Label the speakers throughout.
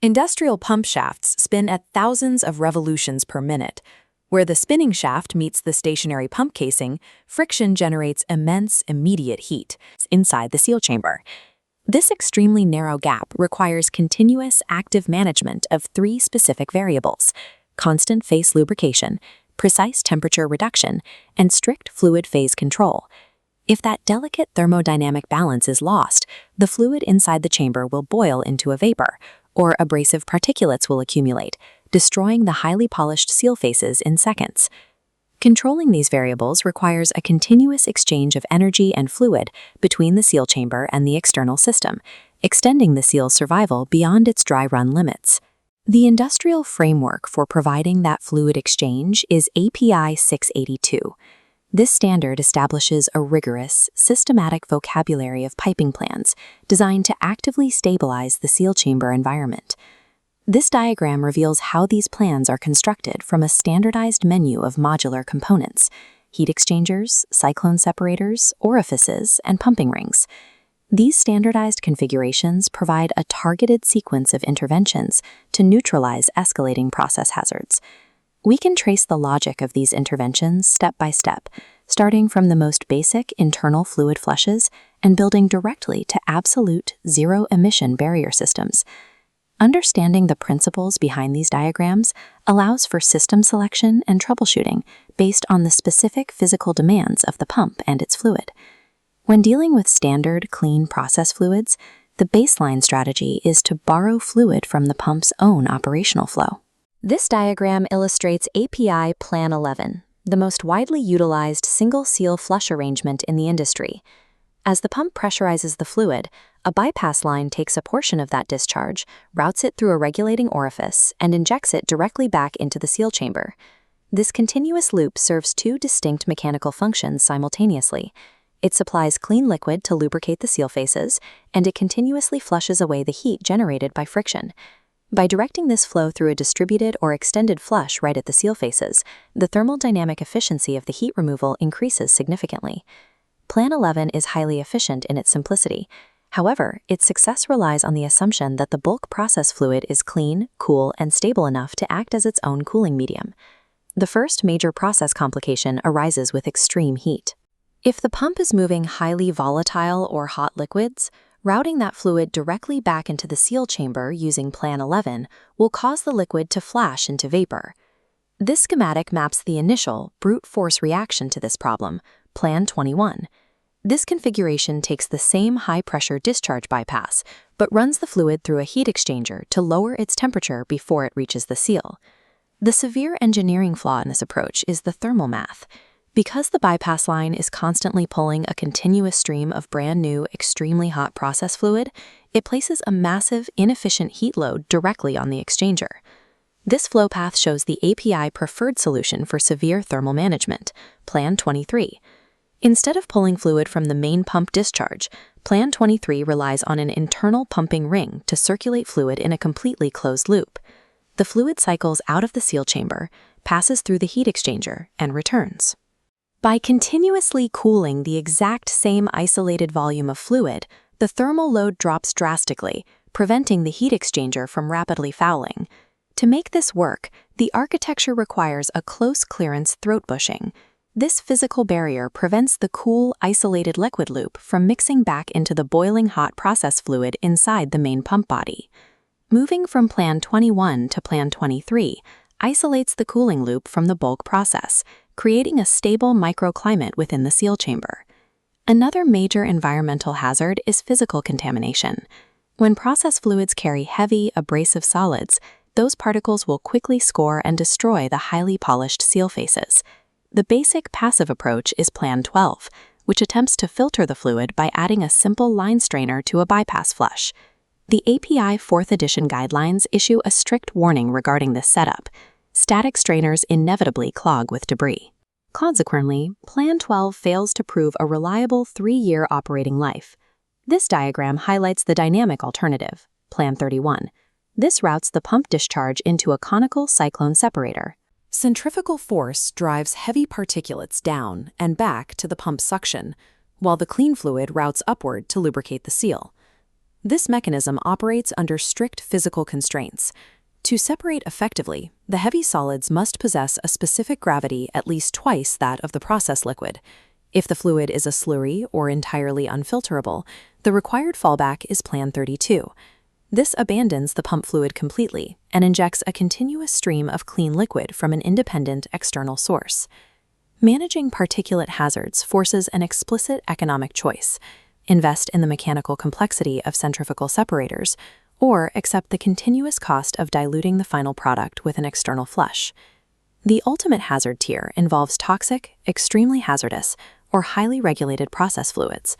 Speaker 1: Industrial pump shafts spin at thousands of revolutions per minute. Where the spinning shaft meets the stationary pump casing, friction generates immense, immediate heat inside the seal chamber. This extremely narrow gap requires continuous, active management of three specific variables: constant face lubrication, precise temperature reduction, and strict fluid phase control. If that delicate thermodynamic balance is lost, the fluid inside the chamber will boil into a vapor, or abrasive particulates will accumulate, destroying the highly polished seal faces in seconds. Controlling these variables requires a continuous exchange of energy and fluid between the seal chamber and the external system, extending the seal's survival beyond its dry run limits. The industrial framework for providing that fluid exchange is API 682. This standard establishes a rigorous, systematic vocabulary of piping plans designed to actively stabilize the seal chamber environment. This diagram reveals how these plans are constructed from a standardized menu of modular components: heat exchangers, cyclone separators, orifices, and pumping rings. These standardized configurations provide a targeted sequence of interventions to neutralize escalating process hazards. We can trace the logic of these interventions step by step, starting from the most basic internal fluid flushes and building directly to absolute zero-emission barrier systems. Understanding the principles behind these diagrams allows for system selection and troubleshooting based on the specific physical demands of the pump and its fluid. When dealing with standard, clean process fluids, the baseline strategy is to borrow fluid from the pump's own operational flow. This diagram illustrates API Plan 11, the most widely utilized single-seal flush arrangement in the industry. As the pump pressurizes the fluid, a bypass line takes a portion of that discharge, routes it through a regulating orifice, and injects it directly back into the seal chamber. This continuous loop serves two distinct mechanical functions simultaneously. It supplies clean liquid to lubricate the seal faces, and it continuously flushes away the heat generated by friction. By directing this flow through a distributed or extended flush right at the seal faces, the thermal dynamic efficiency of the heat removal increases significantly. Plan 11 is highly efficient in its simplicity. However, its success relies on the assumption that the bulk process fluid is clean, cool, and stable enough to act as its own cooling medium. The first major process complication arises with extreme heat. If the pump is moving highly volatile or hot liquids, routing that fluid directly back into the seal chamber using Plan 11 will cause the liquid to flash into vapor. This schematic maps the initial, brute force reaction to this problem, Plan 21. This configuration takes the same high-pressure discharge bypass, but runs the fluid through a heat exchanger to lower its temperature before it reaches the seal. The severe engineering flaw in this approach is the thermal math. Because the bypass line is constantly pulling a continuous stream of brand new, extremely hot process fluid, it places a massive, inefficient heat load directly on the exchanger. This flow path shows the API preferred solution for severe thermal management, Plan 23. Instead of pulling fluid from the main pump discharge, Plan 23 relies on an internal pumping ring to circulate fluid in a completely closed loop. The fluid cycles out of the seal chamber, passes through the heat exchanger, and returns. By continuously cooling the exact same isolated volume of fluid, the thermal load drops drastically, preventing the heat exchanger from rapidly fouling. To make this work, the architecture requires a close clearance throat bushing. This physical barrier prevents the cool, isolated liquid loop from mixing back into the boiling hot process fluid inside the main pump body. Moving from Plan 21 to Plan 23 isolates the cooling loop from the bulk process, creating a stable microclimate within the seal chamber. Another major environmental hazard is physical contamination. When process fluids carry heavy, abrasive solids, those particles will quickly score and destroy the highly polished seal faces. The basic passive approach is Plan 12, which attempts to filter the fluid by adding a simple line strainer to a bypass flush. The API 4th edition guidelines issue a strict warning regarding this setup. Static strainers inevitably clog with debris. Consequently, Plan 12 fails to prove a reliable 3-year operating life. This diagram highlights the dynamic alternative, Plan 31. This routes the pump discharge into a conical cyclone separator. Centrifugal force drives heavy particulates down and back to the pump suction, while the clean fluid routes upward to lubricate the seal. This mechanism operates under strict physical constraints. To separate effectively, the heavy solids must possess a specific gravity at least twice that of the process liquid. If the fluid is a slurry or entirely unfilterable, the required fallback is Plan 32. This abandons the pump fluid completely and injects a continuous stream of clean liquid from an independent external source. Managing particulate hazards forces an explicit economic choice: invest in the mechanical complexity of centrifugal separators, or accept the continuous cost of diluting the final product with an external flush. The ultimate hazard tier involves toxic, extremely hazardous, or highly regulated process fluids.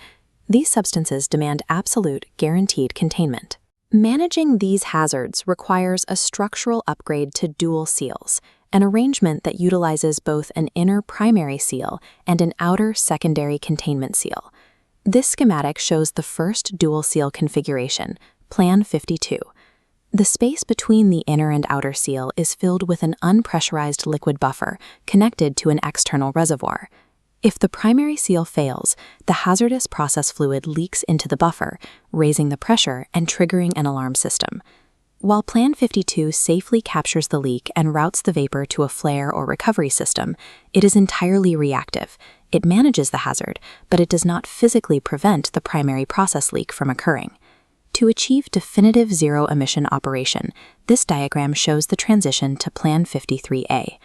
Speaker 1: These substances demand absolute, guaranteed containment. Managing these hazards requires a structural upgrade to dual seals, an arrangement that utilizes both an inner primary seal and an outer secondary containment seal. This schematic shows the first dual seal configuration, Plan 52. The space between the inner and outer seal is filled with an unpressurized liquid buffer connected to an external reservoir. If the primary seal fails, the hazardous process fluid leaks into the buffer, raising the pressure and triggering an alarm system. While Plan 52 safely captures the leak and routes the vapor to a flare or recovery system, it is entirely reactive. It manages the hazard, but it does not physically prevent the primary process leak from occurring. To achieve definitive zero-emission operation, this diagram shows the transition to Plan 53A.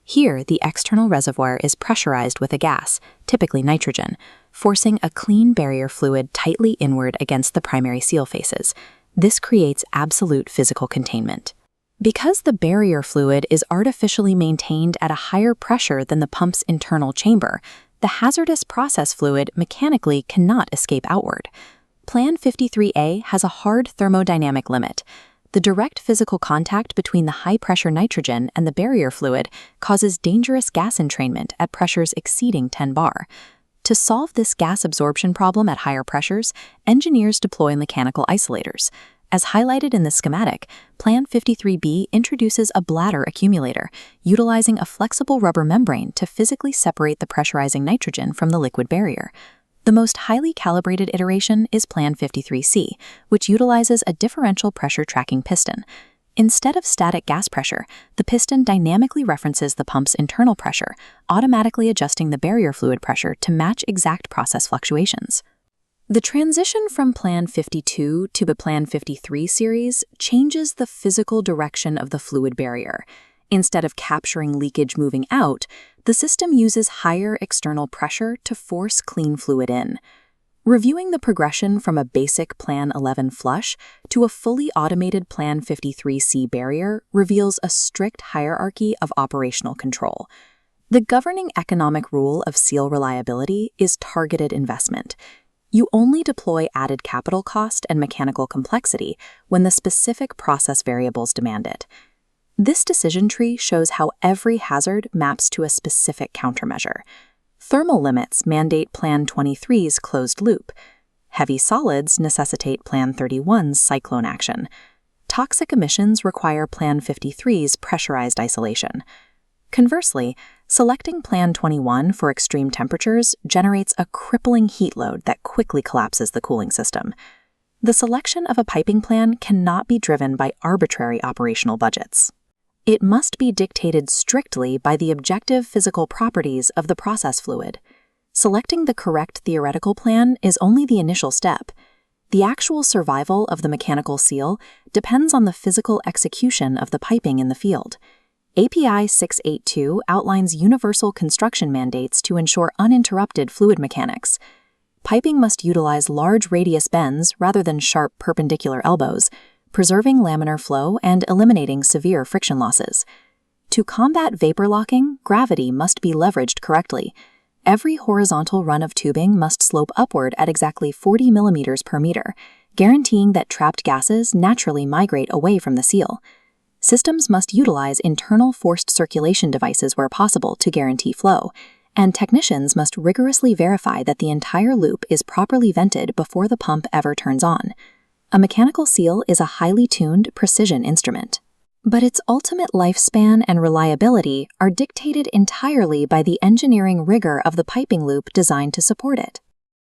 Speaker 1: Here, the external reservoir is pressurized with a gas, typically nitrogen, forcing a clean barrier fluid tightly inward against the primary seal faces. This creates absolute physical containment. Because the barrier fluid is artificially maintained at a higher pressure than the pump's internal chamber, the hazardous process fluid mechanically cannot escape outward. Plan 53A has a hard thermodynamic limit. The direct physical contact between the high-pressure nitrogen and the barrier fluid causes dangerous gas entrainment at pressures exceeding 10 bar. To solve this gas absorption problem at higher pressures, engineers deploy mechanical isolators. As highlighted in the schematic, Plan 53B introduces a bladder accumulator, utilizing a flexible rubber membrane to physically separate the pressurizing nitrogen from the liquid barrier. The most highly calibrated iteration is Plan 53C, which utilizes a differential pressure tracking piston. Instead of static gas pressure, the piston dynamically references the pump's internal pressure, automatically adjusting the barrier fluid pressure to match exact process fluctuations. The transition from Plan 52 to the Plan 53 series changes the physical direction of the fluid barrier. Instead of capturing leakage moving out, the system uses higher external pressure to force clean fluid in. Reviewing the progression from a basic Plan 11 flush to a fully automated Plan 53C barrier reveals a strict hierarchy of operational control. The governing economic rule of seal reliability is targeted investment. You only deploy added capital cost and mechanical complexity when the specific process variables demand it. This decision tree shows how every hazard maps to a specific countermeasure. Thermal limits mandate Plan 23's closed loop. Heavy solids necessitate Plan 31's cyclone action. Toxic emissions require Plan 53's pressurized isolation. Conversely, selecting Plan 21 for extreme temperatures generates a crippling heat load that quickly collapses the cooling system. The selection of a piping plan cannot be driven by arbitrary operational budgets. It must be dictated strictly by the objective physical properties of the process fluid. Selecting the correct theoretical plan is only the initial step. The actual survival of the mechanical seal depends on the physical execution of the piping in the field. API 682 outlines universal construction mandates to ensure uninterrupted fluid mechanics. Piping must utilize large radius bends rather than sharp perpendicular elbows, preserving laminar flow and eliminating severe friction losses. To combat vapor locking, gravity must be leveraged correctly. Every horizontal run of tubing must slope upward at exactly 40 millimeters per meter, guaranteeing that trapped gases naturally migrate away from the seal. Systems must utilize internal forced circulation devices where possible to guarantee flow, and technicians must rigorously verify that the entire loop is properly vented before the pump ever turns on. A mechanical seal is a highly tuned precision instrument, but its ultimate lifespan and reliability are dictated entirely by the engineering rigor of the piping loop designed to support it.